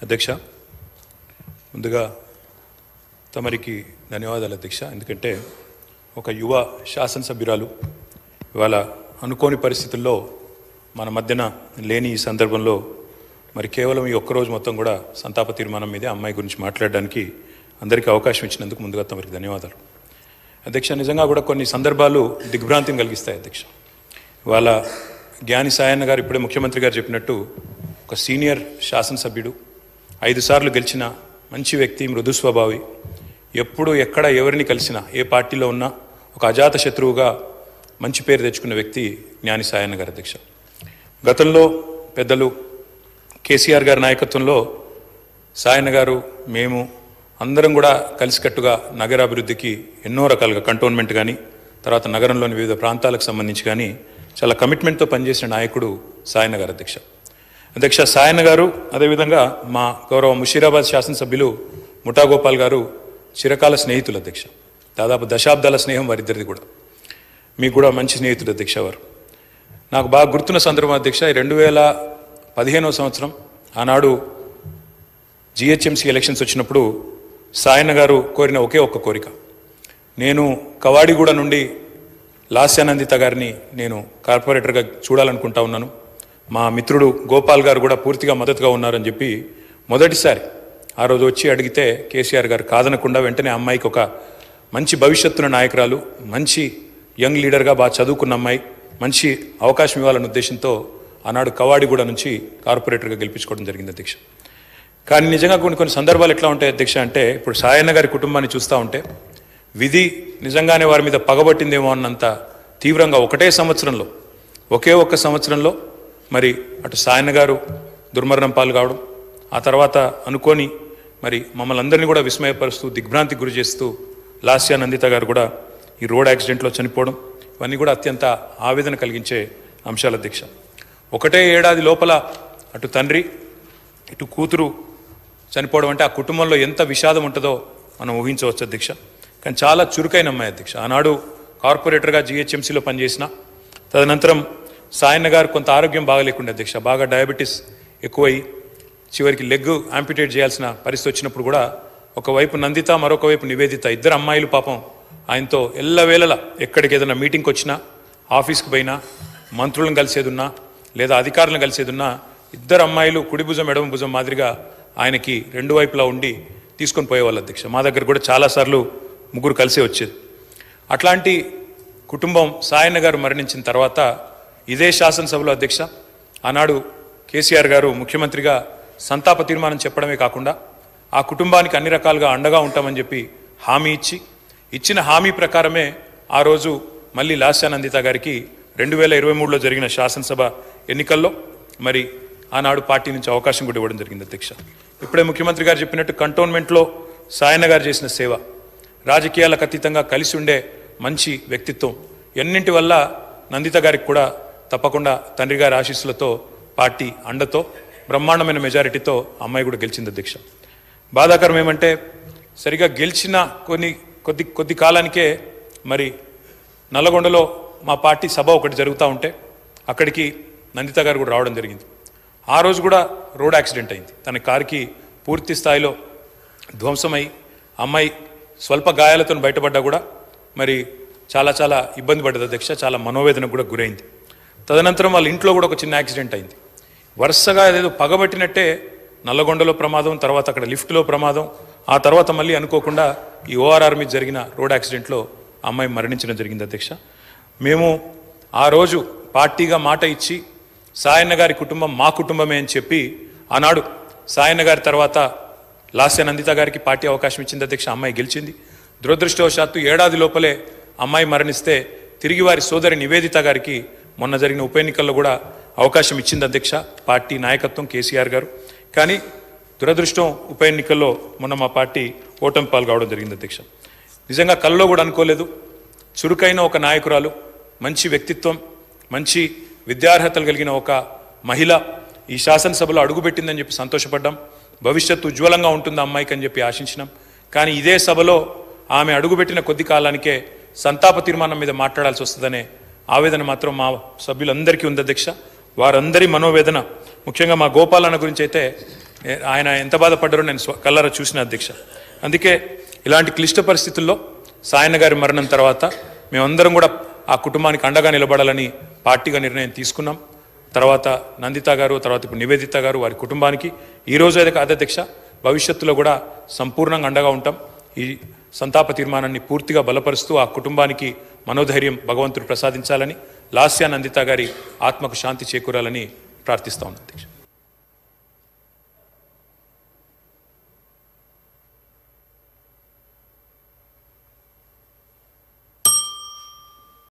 అధ్యక్ష, ముందుగా తమరికి ధన్యవాదాలు అధ్యక్ష. ఎందుకంటే ఒక యువ శాసనసభ్యురాలు ఇవాళ అనుకోని పరిస్థితుల్లో మన మధ్యన లేని ఈ సందర్భంలో మరి కేవలం ఈ ఒక్కరోజు మొత్తం కూడా సంతాప తీర్మానం మీదే అమ్మాయి గురించి మాట్లాడడానికి అందరికీ అవకాశం ఇచ్చినందుకు ముందుగా తమరికి ధన్యవాదాలు అధ్యక్ష. నిజంగా కూడా కొన్ని సందర్భాలు దిగ్భ్రాంతిని కలిగిస్తాయి అధ్యక్ష. ఇవాళ జ్ఞాని సాయన్న గారు ఇప్పుడే ముఖ్యమంత్రి గారు చెప్పినట్టు ఒక సీనియర్ శాసనసభ్యుడు, 5 సార్లు గెలిచిన మంచి వ్యక్తి, మృదు స్వభావి, ఎప్పుడు ఎక్కడ ఎవరిని కలిసినా ఏ పార్టీలో ఉన్నా ఒక అజాత శత్రువుగా మంచి పేరు తెచ్చుకున్న వ్యక్తి జ్ఞాని సాయన్న గారు అధ్యక్ష. గతంలో పెద్దలు కేసీఆర్ గారి నాయకత్వంలో సాయన్న గారు మేము అందరం కూడా కలిసికట్టుగా నగరాభివృద్ధికి ఎన్నో రకాలుగా కంటోన్మెంట్ కానీ తర్వాత నగరంలోని వివిధ ప్రాంతాలకు సంబంధించి కానీ చాలా కమిట్మెంట్తో పనిచేసిన నాయకుడు సాయన్న గారు అధ్యక్ష. అధ్యక్ష, సాయన్న గారు అదేవిధంగా మా గౌరవ ముషీరాబాద్ శాసనసభ్యులు ముఠా గోపాల్ గారు చిరకాల స్నేహితులు అధ్యక్ష. దాదాపు దశాబ్దాల స్నేహం వారిద్దరిది కూడా. మీకు కూడా మంచి స్నేహితుడు అధ్యక్ష వారు. నాకు బాగా గుర్తున్న సందర్భం అధ్యక్ష, 2015వ సంవత్సరం ఆనాడు జిహెచ్ఎంసీ ఎలక్షన్స్ వచ్చినప్పుడు సాయన్న గారు కోరిన ఒకే ఒక్క కోరిక, నేను కవాడిగూడ నుండి లాస్యానందిత గారిని నేను కార్పొరేటర్గా చూడాలనుకుంటా ఉన్నాను, మా మిత్రుడు గోపాల్ గారు కూడా పూర్తిగా మద్దతుగా ఉన్నారని చెప్పి మొదటిసారి ఆ రోజు వచ్చి అడిగితే కేసీఆర్ గారు కాదనకుండా వెంటనే అమ్మాయికి ఒక మంచి భవిష్యత్తున్న నాయకురాలు, మంచి యంగ్ లీడర్గా బాగా చదువుకున్న అమ్మాయి, మంచి అవకాశం ఇవ్వాలన్న ఉద్దేశంతో ఆనాడు కవాడిగూడ నుంచి కార్పొరేటర్గా గెలిపించుకోవడం జరిగింది అధ్యక్ష. కానీ నిజంగా కొన్ని సందర్భాలు ఎట్లా ఉంటాయి అధ్యక్ష అంటే, ఇప్పుడు సాయన్న గారి కుటుంబాన్ని చూస్తూ ఉంటే విధి నిజంగానే వారి మీద పగబట్టిందేమో అన్నంత తీవ్రంగా ఒకే ఒక్క సంవత్సరంలో మరి అటు సాయన్న గారు దుర్మరణం పాలు కావడం, ఆ తర్వాత అనుకోని మరి మమ్మల్ని అందరినీ కూడా విస్మయపరుస్తూ దిగ్భ్రాంతికి గురి చేస్తూ లాస్యానందిత గారు కూడా ఈ రోడ్ యాక్సిడెంట్లో చనిపోవడం, ఇవన్నీ కూడా అత్యంత ఆవేదన కలిగించే అంశాలు అధ్యక్ష. ఒకటే ఏడాది లోపల అటు తండ్రి ఇటు కూతురు చనిపోవడం అంటే ఆ కుటుంబంలో ఎంత విషాదం ఉంటుందో మనం ఊహించవచ్చు అధ్యక్ష. కానీ చాలా చురుకైన అమ్మాయి అధ్యక్ష. ఆనాడు కార్పొరేటర్గా జిహెచ్ఎంసీలో పనిచేసిన, తదనంతరం సాయన్న గారు కొంత ఆరోగ్యం బాగలేకుండా అధ్యక్ష, బాగా డయాబెటీస్ ఎక్కువై చివరికి లెగ్ యాంపిటేట్ చేయాల్సిన పరిస్థితి వచ్చినప్పుడు కూడా ఒకవైపు నందిత మరొక వైపు నివేదిత, ఇద్దరు అమ్మాయిలు పాపం ఆయనతో ఎల్లవేళలా ఎక్కడికి ఏదైనా మీటింగ్కి వచ్చినా, ఆఫీస్కి పోయినా, మంత్రులను కలిసేదున్నా లేదా అధికారులను కలిసేదున్నా ఇద్దరు అమ్మాయిలు కుడి భుజం ఎడమ భుజం మాదిరిగా ఆయనకి రెండు వైపులా ఉండి తీసుకొని పోయేవాళ్ళు అధ్యక్ష. మా దగ్గర కూడా చాలాసార్లు ముగ్గురు కలిసే వచ్చేది. అట్లాంటి కుటుంబం సాయన్న గారు మరణించిన తర్వాత ఇదే శాసనసభలో అధ్యక్ష ఆనాడు కేసీఆర్ గారు ముఖ్యమంత్రిగా సంతాప తీర్మానం చెప్పడమే కాకుండా ఆ కుటుంబానికి అన్ని రకాలుగా అండగా ఉంటామని చెప్పి హామీ ఇచ్చిన హామీ ప్రకారమే ఆ రోజు మళ్ళీ లాస్యానందిత గారికి 2023లో జరిగిన శాసనసభ ఎన్నికల్లో మరి ఆనాడు పార్టీ నుంచి అవకాశం కూడా ఇవ్వడం జరిగింది అధ్యక్ష. ఇప్పుడే ముఖ్యమంత్రి గారు చెప్పినట్టు కంటోన్మెంట్లో సాయన్న గారు చేసిన సేవ, రాజకీయాలకు అతీతంగా కలిసి ఉండే మంచి వ్యక్తిత్వం, ఎన్నింటి వల్ల నందిత గారికి కూడా తప్పకుండా తండ్రి గారి ఆశీస్సులతో పార్టీ అండతో బ్రహ్మాండమైన మెజారిటీతో అమ్మాయి కూడా గెలిచింది అధ్యక్ష. బాధాకరం ఏమంటే సరిగా గెలిచిన కొద్ది కాలానికే మరి నల్లగొండలో మా పార్టీ సభ ఒకటి జరుగుతూ ఉంటే అక్కడికి నందిత గారు కూడా రావడం జరిగింది. ఆ రోజు కూడా రోడ్ యాక్సిడెంట్ అయింది. తన కారుకి పూర్తి స్థాయిలో ధ్వంసమై అమ్మాయి స్వల్ప గాయాలతో బయటపడ్డా కూడా మరి చాలా ఇబ్బంది పడ్డది అధ్యక్ష. చాలా మనోవేదనకు కూడా గురైంది. తదనంతరం వాళ్ళ ఇంట్లో కూడా ఒక చిన్న యాక్సిడెంట్ అయింది. వరుసగా ఏదో పగబట్టినట్టే నల్లగొండలో ప్రమాదం, తర్వాత అక్కడ లిఫ్ట్లో ప్రమాదం, ఆ తర్వాత మళ్ళీ అనుకోకుండా ఈ ఓఆర్ఆర్ మీద జరిగిన రోడ్ యాక్సిడెంట్లో అమ్మాయి మరణించడం జరిగింది అధ్యక్ష. మేము ఆ రోజు పార్టీగా మాట ఇచ్చి సాయన్న గారి కుటుంబం మా కుటుంబమే అని చెప్పి ఆనాడు సాయన్న గారి తర్వాత లాస్యానందిత గారికి పార్టీ అవకాశం ఇచ్చింది అధ్యక్ష. అమ్మాయి గెలిచింది. దురదృష్టవశాత్తు ఏడాది లోపలే అమ్మాయి మరణిస్తే తిరిగి వారి సోదరి నివేదిత గారికి మొన్న జరిగిన ఉప ఎన్నికల్లో కూడా అవకాశం ఇచ్చింది అధ్యక్ష పార్టీ నాయకత్వం, కేసీఆర్ గారు. కానీ దురదృష్టం ఉప ఎన్నికల్లో మొన్న మా పార్టీ ఓటమి పాల్గొవడం జరిగింది అధ్యక్ష. నిజంగా కల్లో కూడా అనుకోలేదు. చురుకైన ఒక నాయకురాలు, మంచి వ్యక్తిత్వం, మంచి విద్యార్హతలు కలిగిన ఒక మహిళ ఈ శాసనసభలో అడుగుపెట్టిందని చెప్పి సంతోషపడ్డాం. భవిష్యత్తు ఉజ్వలంగా ఉంటుంది అమ్మాయికి అని చెప్పి ఆశించినాం. కానీ ఇదే సభలో ఆమె అడుగుపెట్టిన కొద్ది కాలానికే సంతాప తీర్మానం మీద మాట్లాడాల్సి వస్తుందనే ఆవేదన మాత్రం మా సభ్యులందరికీ ఉంది అధ్యక్ష. వారందరి మనోవేదన, ముఖ్యంగా మా గోపాలన్న గురించి అయితే ఆయన ఎంత బాధపడ్డారో నేను కళ్ళారా చూసిన అధ్యక్ష. అందుకే ఇలాంటి క్లిష్ట పరిస్థితుల్లో సాయన్న గారి మరణం తర్వాత మేమందరం కూడా ఆ కుటుంబానికి అండగా నిలబడాలని పార్టీగా నిర్ణయం తీసుకున్నాం. తర్వాత నందిత గారు, తర్వాత ఇప్పుడు నివేదిత గారు, వారి కుటుంబానికి ఈ రోజు అయితే కాదు అధ్యక్ష, భవిష్యత్తులో కూడా సంపూర్ణంగా అండగా ఉంటాం. ఈ సంతాప తీర్మానాన్ని పూర్తిగా బలపరుస్తూ ఆ కుటుంబానికి మనోధైర్యం భగవంతుడు ప్రసాదించాలని, లాస్యా నందిత గారి ఆత్మకు శాంతి చేకూరాలని ప్రార్థిస్తా ఉన్నాను అధ్యక్ష.